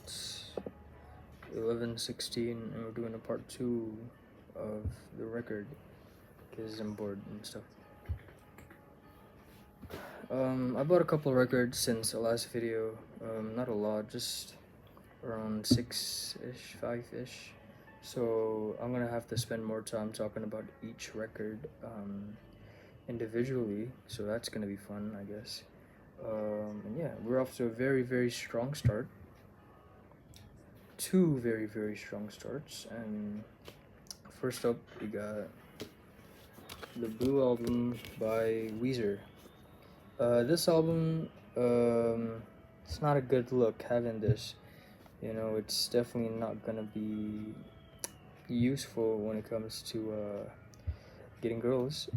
It's 11:16 and we're doing a part 2 of the record because I'm bored and stuff. I bought a couple records since the last video. Not a lot, just around 6-ish, 5-ish. So I'm gonna have to spend more time talking about each record individually, so that's gonna be fun, I guess. And yeah, we're off to a very strong start. Two very strong starts, and first up we got the BOOOO album by Weezer. This album, it's not a good look having this. You know, it's definitely not gonna be useful when it comes to getting girls.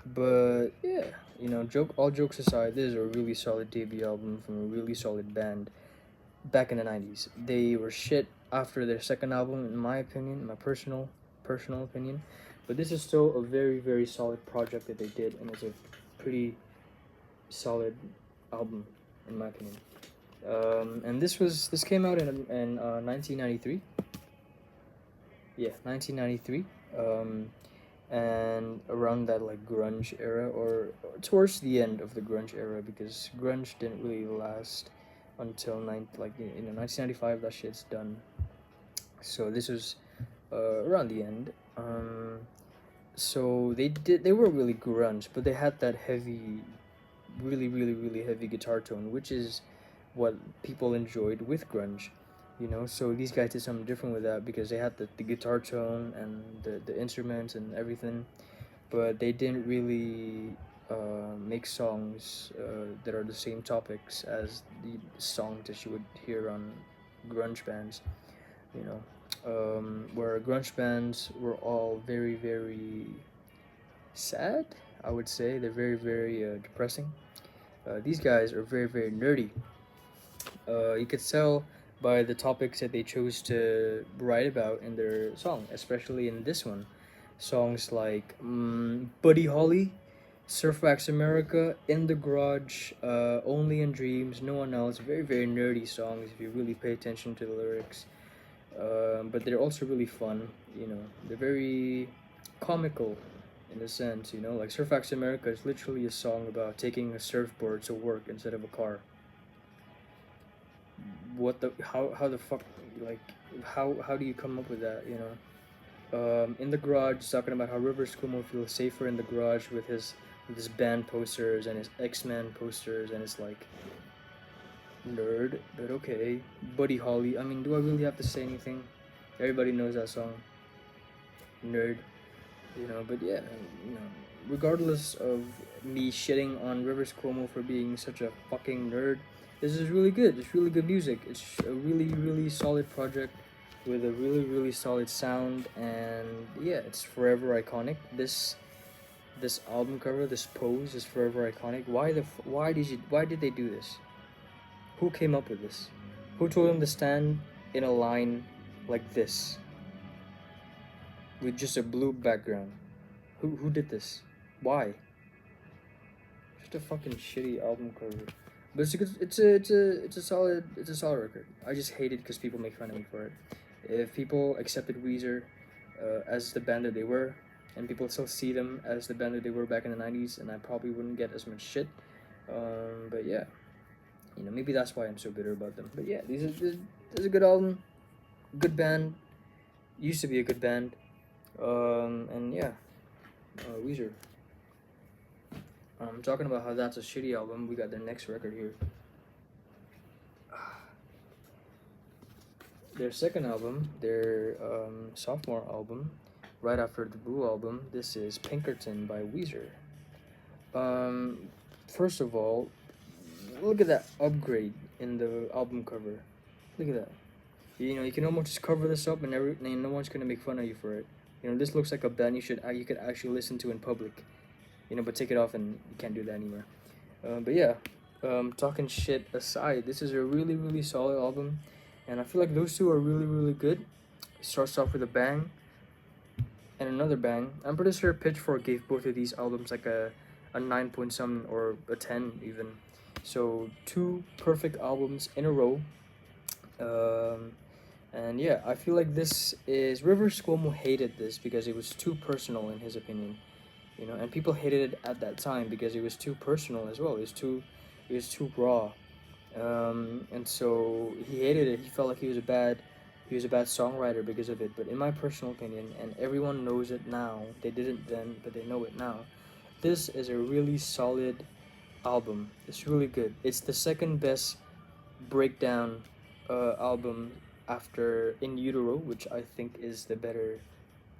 But yeah, you know, all jokes aside, this is a really solid debut album from a really solid band back in the 90s. They were shit after their second album, in my opinion, my personal opinion. But this is still a very solid project that they did, and it's a pretty solid album, in my opinion. And this came out in 1993. Yeah, 1993. And around that like grunge era, or towards the end of the grunge era, because grunge didn't really last until 1995. That shit's done. So this was around the end. So they were really grunge, but they had that heavy, really heavy guitar tone, which is what people enjoyed with grunge. You know, so these guys did something different with that because they had the guitar tone and the instruments and everything, but they didn't really make songs that are the same topics as the songs that you would hear on grunge bands. You know, where grunge bands were all very sad, I would say. They're very depressing. These guys are very nerdy. You could tell by the topics that they chose to write about in their song, especially in this one. Songs like Buddy Holly, Surf Wax America, In the Garage, Only in Dreams, No One Else. Very nerdy songs if you really pay attention to the lyrics. But they're also really fun, you know. They're very comical in a sense, you know. Like Surf Wax America is literally a song about taking a surfboard to work instead of a car. What the how the fuck, like how do you come up with that, you know? In the Garage, talking about how Rivers Cuomo feels safer in the garage with his band posters and his X-Men posters, and it's like nerd, but okay. Buddy Holly, I mean, do I really have to say anything? Everybody knows that song. Nerd, you know. But yeah, you know, regardless of me shitting on Rivers Cuomo for being such a fucking nerd, this is really good. It's really good music. It's a really solid project with a really solid sound, and yeah, it's forever iconic. This album cover, this pose is forever iconic. Why did they do this? Who came up with this? Who told them to stand in a line like this with just a blue background? Who did this? Why? Just a fucking shitty album cover. But it's a solid record. I just hate it because people make fun of me for it. If people accepted Weezer as the band that they were, and people still see them as the band that they were back in the 90s, and I probably wouldn't get as much shit. But yeah, you know, maybe that's why I'm so bitter about them. But yeah, this is a good album, good band. Used to be a good band. And yeah, Weezer. Talking about how that's a shitty album, we got their next record here. Their second album, their sophomore album, right after the BOOOO album, this is Pinkerton by Weezer. First of all, look at that upgrade in the album cover. Look at that. You know, you can almost just cover this up and no one's gonna make fun of you for it. You know, this looks like a band you could actually listen to in public. You know, but take it off and you can't do that anymore. But yeah, talking shit aside, this is a really solid album, and I feel like those two are really good. It starts off with a bang and another bang. I'm pretty sure Pitchfork gave both of these albums like a 9 point something or a 10 even. So two perfect albums in a row. Um, and yeah, I feel like this is Rivers Cuomo hated this because it was too personal in his opinion, you know, and people hated it at that time because it was too personal as well. It was too raw, and so he hated it. He felt like he was a bad songwriter because of it. But in my personal opinion, and everyone knows it now, they didn't then, but they know it now. This is a really solid album. It's really good. It's the second best breakdown album after In Utero, which I think is the better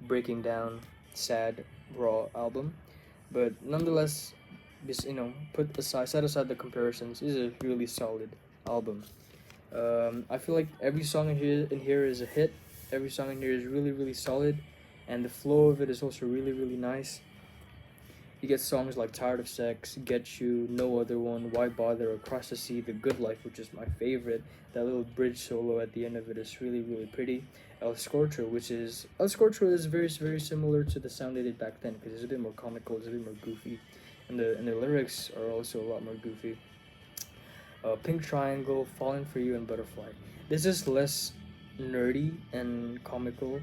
breaking down sad raw album. But nonetheless, just set aside the comparisons. This is a really solid album. I feel like every song in here is a hit. Every song in here is really really solid, and the flow of it is also really really nice. You get songs like Tired of Sex, Get You, No Other One, Why Bother, Across the Sea, The Good Life, which is my favorite. That little bridge solo at the end of it is really, really pretty. El Scorcho is very, very similar to the sound they did back then because it's a bit more comical, it's a bit more goofy, and the lyrics are also a lot more goofy. Pink Triangle, Falling for You, and Butterfly. This is less nerdy and comical,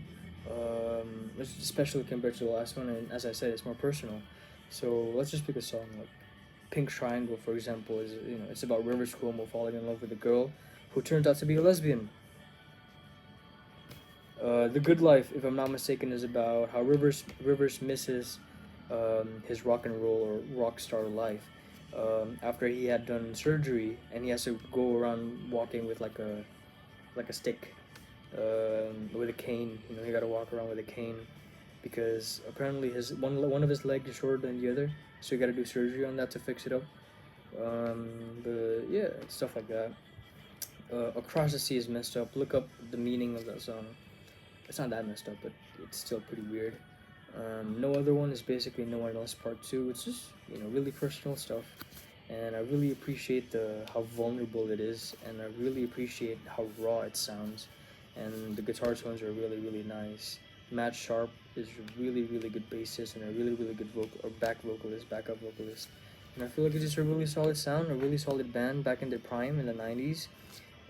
especially compared to the last one. And as I said, it's more personal. So let's just pick a song like Pink Triangle, for example. Is it's about Rivers Cuomo falling in love with a girl who turns out to be a lesbian. The Good Life, if I'm not mistaken, is about how Rivers misses his rock and roll or rock star life after he had done surgery, and he has to go around walking with like a stick, with a cane. He got to walk around with a cane because apparently his one of his legs is shorter than the other, so you got to do surgery on that to fix it up. But yeah, stuff like that. Across the Sea is messed up. Look up the meaning of that song. It's not that messed up, but it's still pretty weird. No Other One is basically No One Else Part 2. It's just, really personal stuff. And I really appreciate how vulnerable it is, and I really appreciate how raw it sounds. And the guitar tones are really, really nice. Matt Sharp is a really, really good bassist and a really, really good backup vocalist. And I feel like it's just a really solid sound, a really solid band back in their prime in the 90s.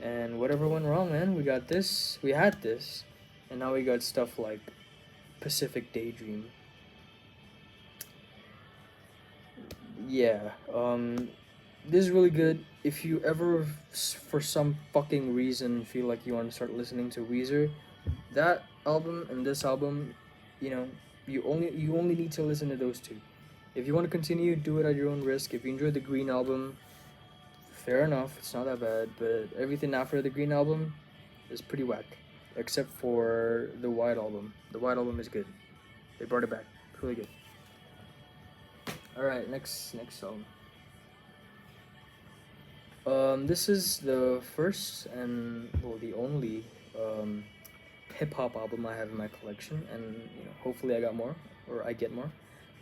And whatever went wrong, man, we had this, and now we got stuff like Pacific Daydream. Yeah, this is really good. If you ever, for some fucking reason, feel like you want to start listening to Weezer, that album and this album, you know, you only need to listen to those two. If you want to continue, do it at your own risk. If you enjoyed the Green album, fair enough, it's not that bad. But everything after the Green album is pretty whack, except for the White album. The White album is good. They brought it back. Really good. All right, next song. This is the first and well the only hip hop album I have in my collection, and hopefully I got more or I get more.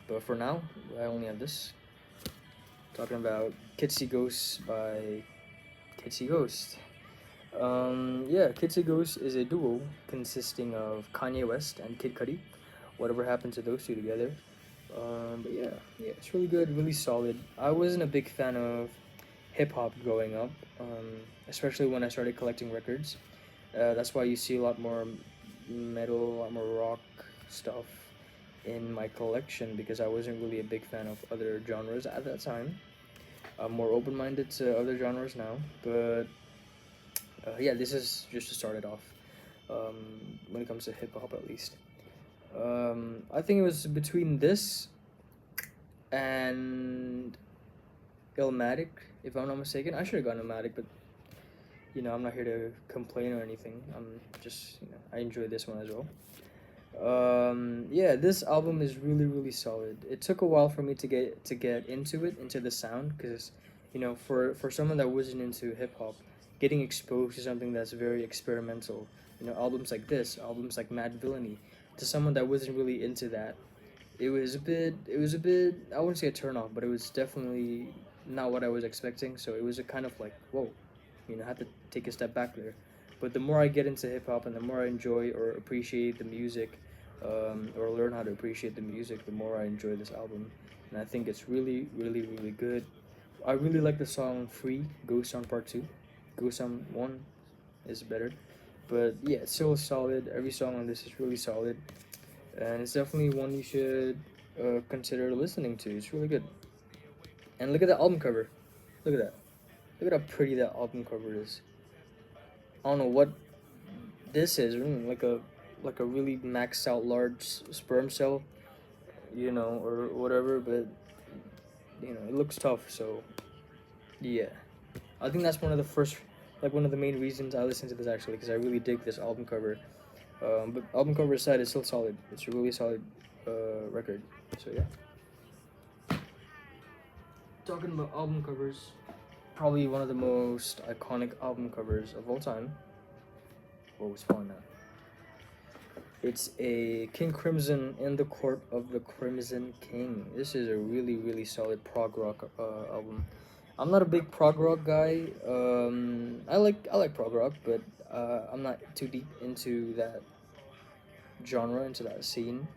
But for now, I only have this. Talking about Kitsy Ghost by Kitsy Ghost. Yeah, Kitsy Ghost is a duo consisting of Kanye West and Kid Cudi. Whatever happened to those two together? But yeah, it's really good, really solid. I wasn't a big fan of hip hop growing up, especially when I started collecting records. That's why you see a lot more metal, a lot more rock stuff in my collection because I wasn't really a big fan of other genres at that time. I'm more open minded to other genres now, but yeah, this is just to start it off um, when it comes to hip hop at least. I think it was between this and Illmatic, if I'm not mistaken. I should have gone Illmatic, but I'm not here to complain or anything. I'm just, I enjoy this one as well. Yeah, this album is really, really solid. It took a while for me to get into it, into the sound, because, for someone that wasn't into hip hop, getting exposed to something that's very experimental, albums like this, albums like Mad Villainy, to someone that wasn't really into that, it was a bit, I wouldn't say a turn off, but it was definitely not what I was expecting. So it was a kind of like, whoa, I had to take a step back there. But the more I get into hip hop and the more I enjoy or appreciate the music, or learn how to appreciate the music, the more I enjoy this album. And I think it's really, really, really good. I really like the song Free, Ghost Song Part 2. Ghost Song 1 is better. But yeah, it's still solid. Every song on this is really solid, and it's definitely one you should consider listening to. It's really good. And look at the album cover. Look at that. Look at how pretty that album cover is. I don't know what this is. Like a really maxed out large sperm cell, or whatever. But it looks tough. So yeah, I think that's one of the main reasons I listen to this actually, because I really dig this album cover. But album cover aside, it's still solid. It's a really solid record. So yeah. Talking about album covers, probably one of the most iconic album covers of all time. What was fun now? It's a King Crimson in the Court of the Crimson King. This is a really, really solid prog rock album. I'm not a big prog rock guy. I like prog rock, but I'm not too deep into that genre, into that scene.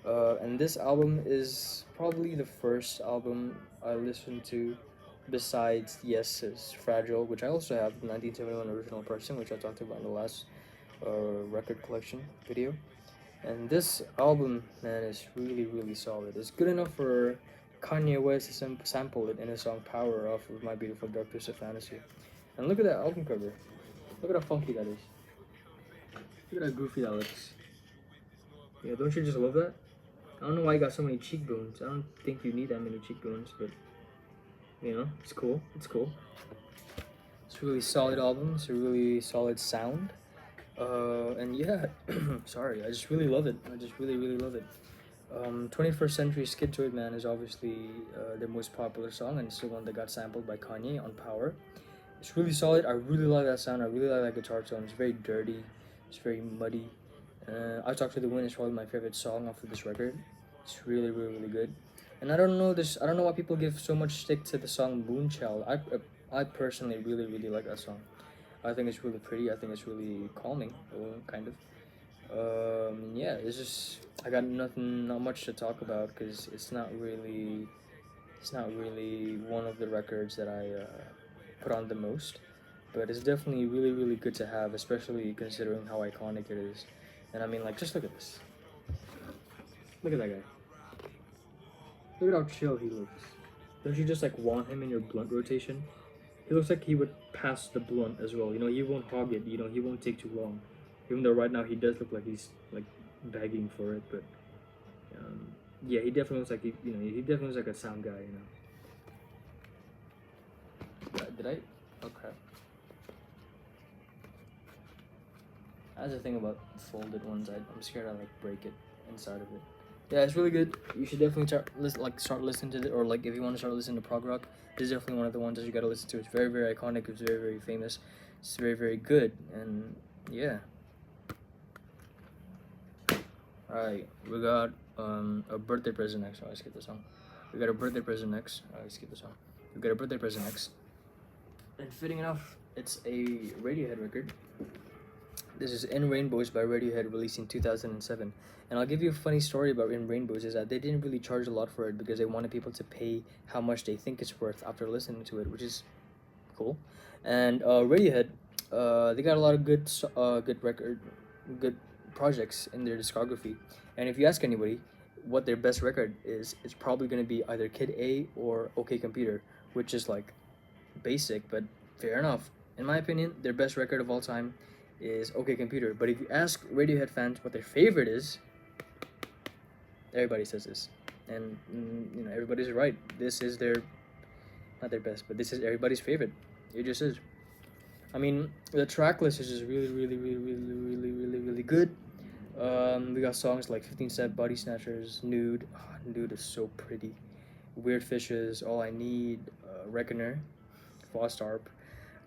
And this album is probably the first album I listened to besides Yes's Fragile, which I also have the 1971 original pressing, which I talked about in the last record collection video. And this album, man, is really, really solid. It's good enough for Kanye West to sample it in his song Power off of My Beautiful Dark Twisted Fantasy. And look at that album cover. Look at how funky that is. Look at how goofy that looks. Yeah, don't you just love that? I don't know why you got so many cheekbones. I don't think you need that many cheekbones, but it's cool. It's cool. It's a really solid album. It's a really solid sound. And yeah, sorry, I just really love it. I just really, really love it. 21st Century Skid to It Man is obviously their most popular song, and it's the one that got sampled by Kanye on Power. It's really solid. I really like that sound. I really like that guitar tone. It's very dirty. It's very muddy. I Talk to the Wind is probably my favorite song off of this record. It's really, really, really good. And I don't know this. I don't know why people give so much stick to the song Moonchild. I personally really, really like that song. I think it's really pretty. I think it's really calming, kind of. Yeah, it's just I got not much to talk about because it's not really one of the records that I put on the most. But it's definitely really, really good to have, especially considering how iconic it is. And I mean, like, just look at this. Look at that guy. Look at how chill he looks. Don't you just like want him in your blunt rotation? He looks like he would pass the blunt as well. He won't hog it. He won't take too long. Even though right now he does look like he's like begging for it, but yeah, he definitely looks like he definitely looks like a sound guy. Did I? Okay. That's the thing about folded ones. I'm scared I like break it inside of it. Yeah, it's really good. You should definitely start listening to it, or like if you want to start listening to prog rock, this is definitely one of the ones that you gotta listen to. It's very, very iconic. It's very, very famous. It's very, very good, and yeah. Alright, we got a birthday present next. Oh, I skipped the song. We got a birthday present next. Oh, I skipped the song. We got a birthday present next. And fitting enough, it's a Radiohead record. This is In Rainbows by Radiohead, released in 2007. And I'll give you a funny story about In Rainbows is that they didn't really charge a lot for it because they wanted people to pay how much they think it's worth after listening to it, which is cool. And Radiohead, they got a lot of good good projects in their discography. And if you ask anybody what their best record is, it's probably going to be either Kid A or OK Computer, which is like basic, but fair enough. In my opinion, their best record of all time is OK Computer. But if you ask Radiohead fans what their favorite is, everybody says this. And, everybody's right. This is not their best, but this is everybody's favorite. It just is. I mean, the track list is just really, really, really, really, really, really, really good. We got songs like 15 Step, Body Snatchers, Nude. Oh, Nude is so pretty. Weird Fishes, All I Need, Reckoner, Lost Harp,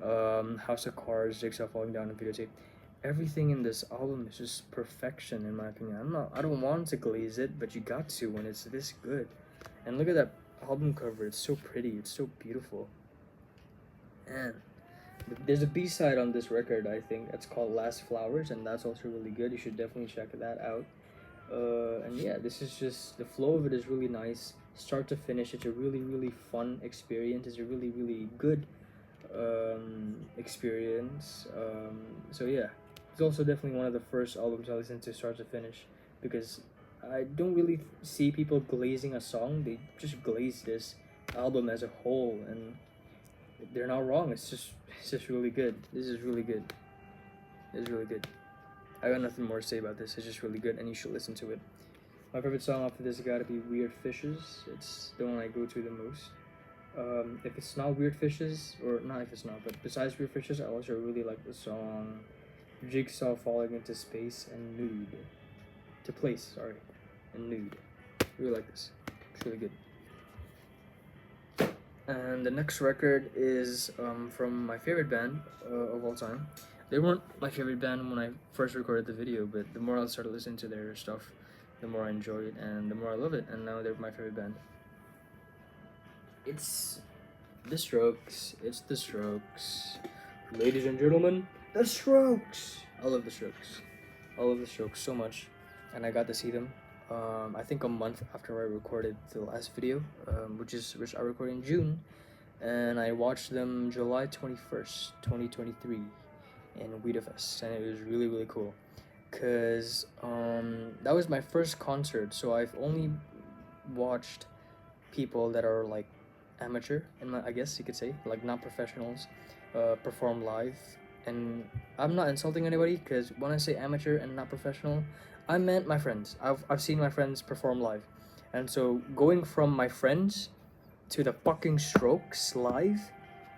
House of Cards, Jigsaw Falling Down, and Videotape. Everything in this album is just perfection, in my opinion. I don't want to glaze it, but you got to when it's this good. And look at that album cover. It's so pretty. It's so beautiful. And there's a B-side on this record, I think. It's called Last Flowers, and that's also really good. You should definitely check that out. And yeah, this is just, the flow of it is really nice. Start to finish, it's a really, really fun experience. It's a really, really good experience. So yeah, it's also definitely one of the first albums I listened to start to finish, because I don't really see people glazing a song. They just glaze this album as a whole, and they're not wrong. It's just really good. This is really good. It's really good. I got nothing more to say about this. It's just really good, and you should listen to it. My favorite song off of this gotta be Weird Fishes. It's the one I go to the most. If it's not Weird Fishes, or not if it's not, but besides Weird Fishes, I also really like the song Jigsaw Falling into Space and Nude. To Place, sorry. And Nude. I really like this. It's really good. And the next record is from my favorite band of all time. They weren't my favorite band when I first recorded the video, but the more I started listening to their stuff, the more I enjoy it and the more I love it, and now they're my favorite band. It's The Strokes. It's The Strokes. Ladies and gentlemen, The Strokes! I love The Strokes. I love The Strokes so much, and I got to see them I think a month after I recorded the last video, which I recorded in June, and I watched them July 21st, 2023 in Wiedefest, and it was really, really cool, because that was my first concert, so I've only watched people that are like amateur, I guess you could say, like not professionals, perform live. And I'm not insulting anybody, because when I say amateur and not professional, I meant my friends. I've seen my friends perform live, and so going from my friends to the fucking Strokes live,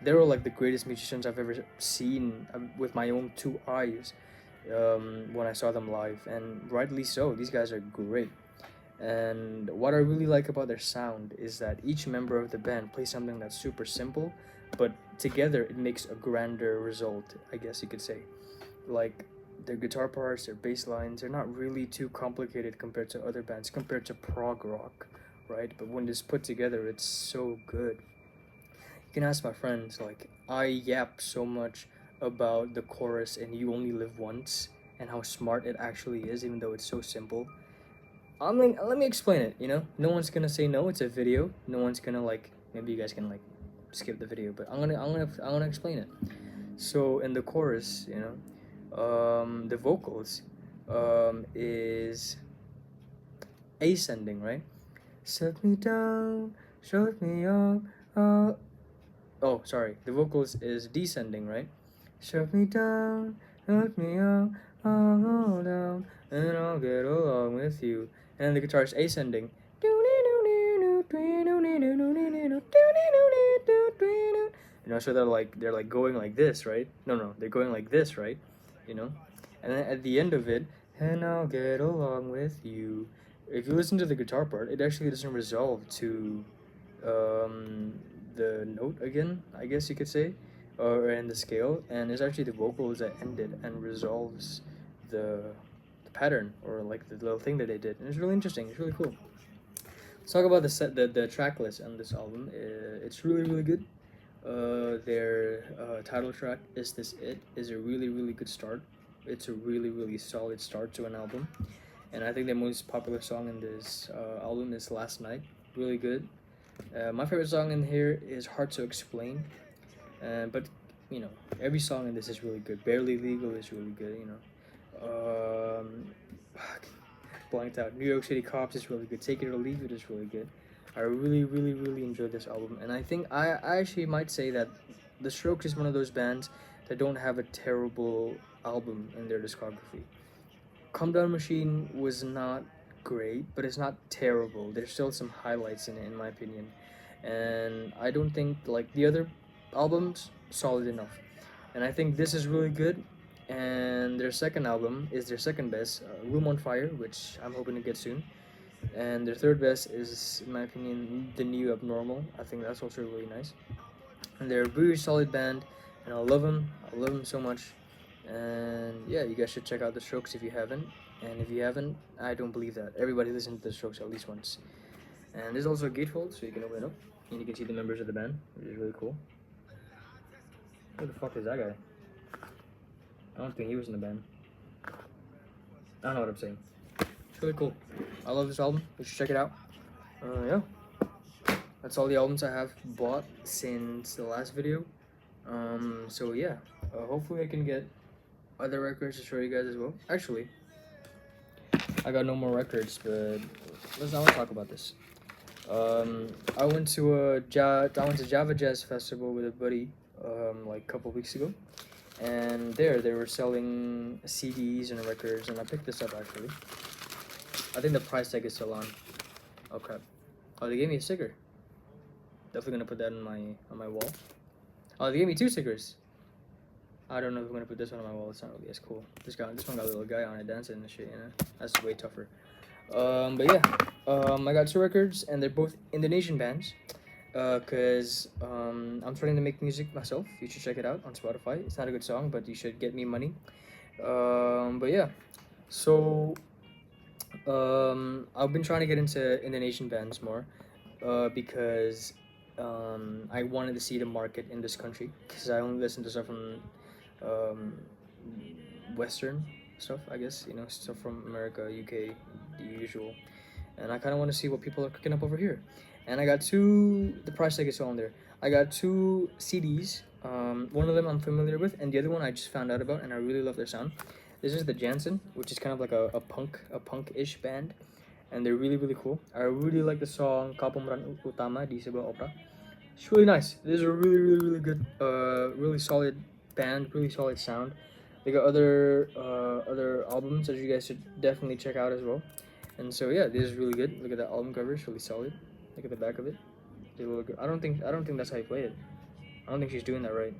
they were like the greatest musicians I've ever seen with my own two eyes when I saw them live, and rightly so. These guys are great. And what I really like about their sound is that each member of the band plays something that's super simple, but together it makes a grander result, I guess you could say. Like, their guitar parts, their bass lines, they're not really too complicated compared to other bands, compared to prog rock, right? But when it's put together, it's so good. You can ask my friends, like, I yap so much about the chorus in You Only Live Once and how smart it actually is, even though it's so simple. Let me explain it, you know? No one's gonna say no, it's a video. No one's gonna, like, maybe you guys can, like, skip the video, but I'm gonna explain it. So in the chorus, you know, the vocals is ascending, right? Set me down, shut me up. Oh, sorry. The vocals is descending, right? Shut me down, shut me up, I'll go down, and I'll get along with you. And the guitar is ascending. You know, so they're like going like this, right? No, they're going like this, right? You know, and then at the end of it, and I'll get along with you. If you listen to the guitar part, it actually doesn't resolve to the note again, I guess you could say, or in the scale, and it's actually the vocals that end it and resolves the pattern, or like the little thing that they did, and it's really interesting. It's really cool. Let's talk about the track list on this album. It's really, really good. Their title track, Is This It, is a really, really good start. It's a really, really solid start to an album, and I think the most popular song in this album is Last Night. Really good. My favorite song in here is Hard to Explain, but you know, every song in this is really good. Barely Legal is really good, you know. Blanked out. New York City Cops is really good. Take It or Leave It is really good. I really, really, really enjoyed this album, and I think I actually might say that The Strokes is one of those bands that don't have a terrible album in their discography. Calm Down Machine was not great, but it's not terrible. There's still some highlights in it, in my opinion, and I don't think like the other albums solid enough. And I think this is really good. And their second album is their second best, Room on Fire, which I'm hoping to get soon. And their third best is, in my opinion, The New Abnormal. I think that's also really nice. And they're a very solid band, and I love them. I love them so much. And yeah, you guys should check out The Strokes if you haven't. And if you haven't, I don't believe that. Everybody listens to The Strokes at least once. And there's also a gatefold, so you can open it up. And you can see the members of the band, which is really cool. Who the fuck is that guy? I don't think he was in the band. I don't know what I'm saying. It's really cool. I love this album. You should check it out. Yeah. That's all the albums I have bought since the last video. So yeah, hopefully I can get other records to show you guys as well. Actually, I got no more records, but let's not talk about this. I went to I went to Java Jazz Festival with a buddy, like a couple weeks ago, and there they were selling CDs and records, and I picked this up actually. I think the price tag is still on. Oh crap! Oh, they gave me a sticker. Definitely gonna put that on my wall. Oh, they gave me two stickers. I don't know if I'm gonna put this one on my wall. It's not really as cool. This one got a little guy on it dancing and shit. You know, that's way tougher. But yeah, I got two records, and they're both Indonesian bands. Cause I'm starting to make music myself. You should check it out on Spotify. It's not a good song, but you should get me money. But yeah, so I've been trying to get into Indonesian bands more, because I wanted to see the market in this country. Cause I only listen to stuff from um, Western stuff, I guess. You know, stuff from America, UK, the usual. And I kind of want to see what people are cooking up over here. And I got two. The price tag is on there. I got two CDs. One of them I'm familiar with, and the other one I just found out about, and I really love their sound. This is the Jansen, which is kind of like a punk-ish band, and they're really really cool. I really like the song Kau Pemeran Utama di Sebuah Opera. It's really nice. This is a really really really good, really solid band, really solid sound. They got other albums that you guys should definitely check out as well. And so yeah, this is really good. Look at that album cover; it's really solid. Look at the back of it. They look good. I don't think that's how you play it. I don't think she's doing that right.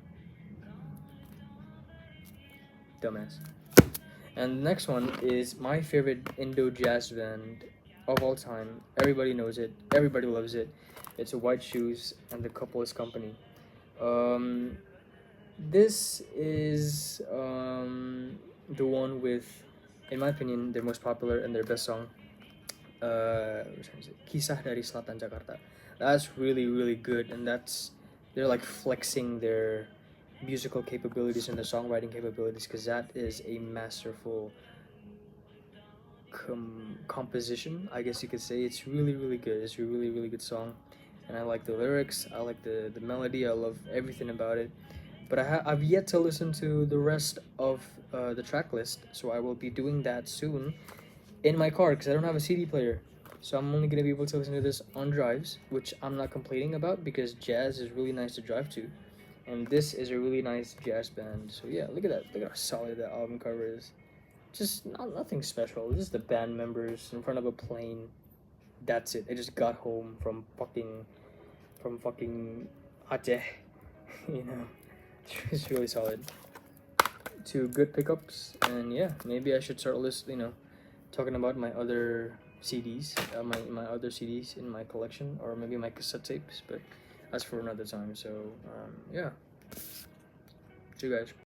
Dumbass. And the next one is my favorite Indo jazz band of all time. Everybody knows it. Everybody loves it. It's a White Shoes and the Couples Company. Um, this is the one with, in my opinion, their most popular and their best song. Which one is it? Kisah dari Selatan Jakarta. That's really really good, and they're like flexing their musical capabilities and the songwriting capabilities, because that is a masterful composition, I guess you could say. It's really really good. It's a really really good song, and I like the lyrics. I like the melody. I love everything about it. But I've yet to listen to the rest of the track list, so I will be doing that soon in my car because I don't have a CD player. So I'm only gonna be able to listen to this on drives, which I'm not complaining about because jazz is really nice to drive to, and this is a really nice jazz band. So yeah, look at that. Look at how solid that album cover is. Just nothing special. This is the band members in front of a plane. That's it. They just got home from fucking Aceh. You know, it's really solid. Two good pickups, and yeah, maybe I should start talking about my other CDs, my other CDs in my collection, or maybe my cassette tapes. But that's for another time. So yeah, see you guys.